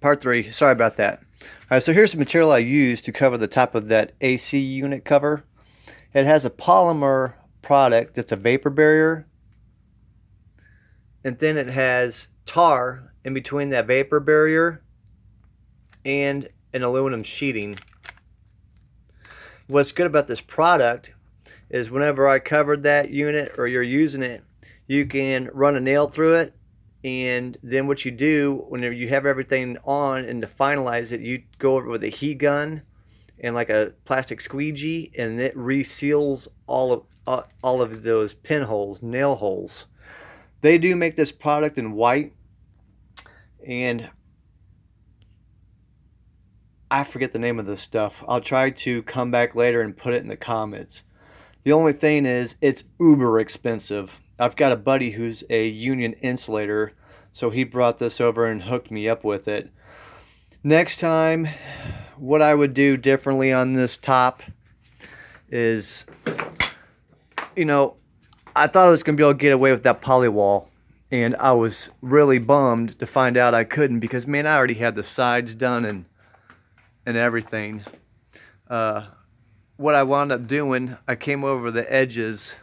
Part 3, sorry about that. Alright, so here's the material I used to cover the top of that AC unit cover. It has a polymer product that's a vapor barrier, and then it has tar in between that vapor barrier and an aluminum sheeting. What's good about this product is whenever I covered that unit or you're using it, you can run a nail through it, and then what you do whenever you have everything on and to finalize it, you go over with a heat gun and like a plastic squeegee, and it reseals all of those pinholes, nail holes. They do make this product in white, and I forget the name of this stuff. I'll try to come back later and put it in the comments. The only thing is, it's uber expensive. I've got a buddy who's a union insulator, so he brought this over and hooked me up with it. Next time, what I would do differently on this top is, I thought I was going to be able to get away with that polywall, and I was really bummed to find out I couldn't, because, man, I already had the sides done and everything. What I wound up doing, I came over the edges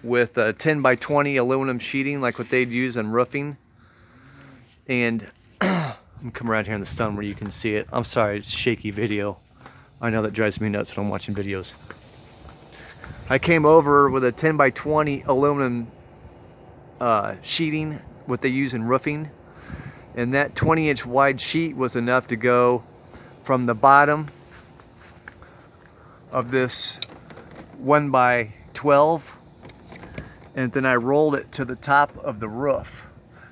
with a 10 by 20 aluminum sheeting, like what they'd use in roofing. And I'm coming around here in the sun where you can see it. I'm sorry, it's shaky video. I know that drives me nuts when I'm watching videos. I came over with a 10 by 20 aluminum sheeting, what they use in roofing. And that 20-inch wide sheet was enough to go from the bottom of this 1 by 12, and then I rolled it to the top of the roof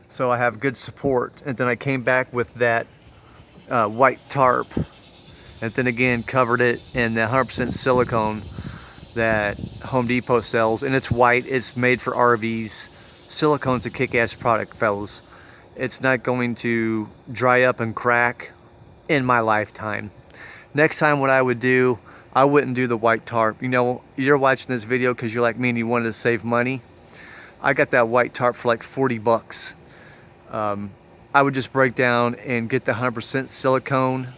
so I have good support. And then I came back with that white tarp, and then again covered it in the 100% silicone that Home Depot sells, and it's white. It's made for RVs. Silicone's a kick-ass product, fellas. It's not going to dry up and crack in my lifetime. Next time, what I would do, I wouldn't do the white tarp. You're watching this video because you're like me and you wanted to save money. I got that white tarp for like 40 bucks. I would just break down and get the 100% silicone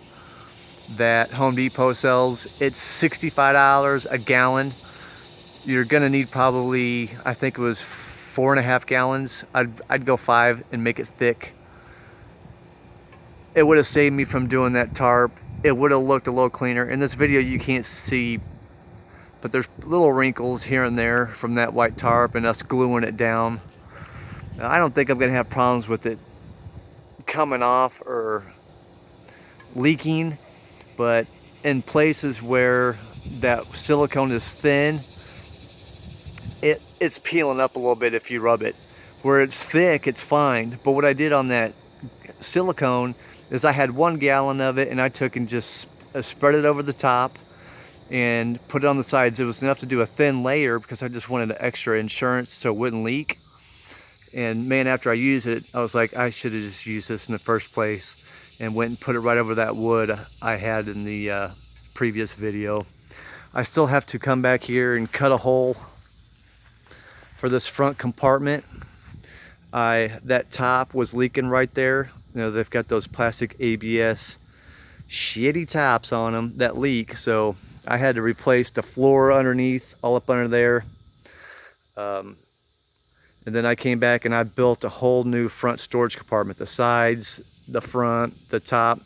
that Home Depot sells. It's $65 a gallon. You're gonna need probably, I think it was 4.5 gallons. I'd go 5 and make it thick. It would have saved me from doing that tarp. It would have looked a little cleaner. In this video you can't see, but there's little wrinkles here and there from that white tarp and us gluing it down. Now, I don't think I'm gonna have problems with it coming off or leaking, but in places where that silicone is thin, it's peeling up a little bit if you rub it. Where it's thick, it's fine. But what I did on that silicone is I had 1 gallon of it, and I took and just spread it over the top and put it on the sides. It was enough to do a thin layer because I just wanted the extra insurance so it wouldn't leak. And man, after I used it, I was like, I should have just used this in the first place, and went and put it right over that wood I had in the previous video. I still have to come back here and cut a hole for this front compartment. That top was leaking right there. They've got those plastic ABS shitty tops on them that leak, so I had to replace the floor underneath, all up under there. And then I came back and I built a whole new front storage compartment. The sides, the front, the top,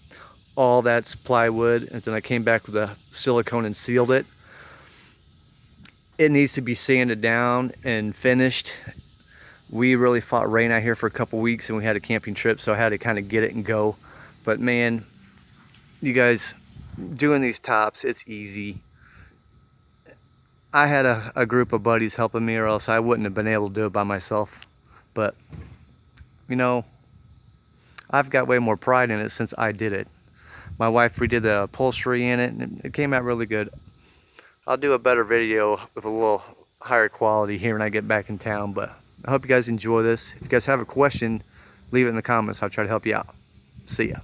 all that's plywood. And then I came back with a silicone and sealed it. It needs to be sanded down and finished. We really fought rain out here for a couple weeks, and we had a camping trip, so I had to kind of get it and go. But man, you guys, doing these tops, it's easy. I had a group of buddies helping me, or else I wouldn't have been able to do it by myself. But I've got way more pride in it since I did it. My wife redid the upholstery in it, and it came out really good. I'll do a better video with a little higher quality here when I get back in town, but I hope you guys enjoy this. If you guys have a question, leave it in the comments. I'll try to help you out. See ya.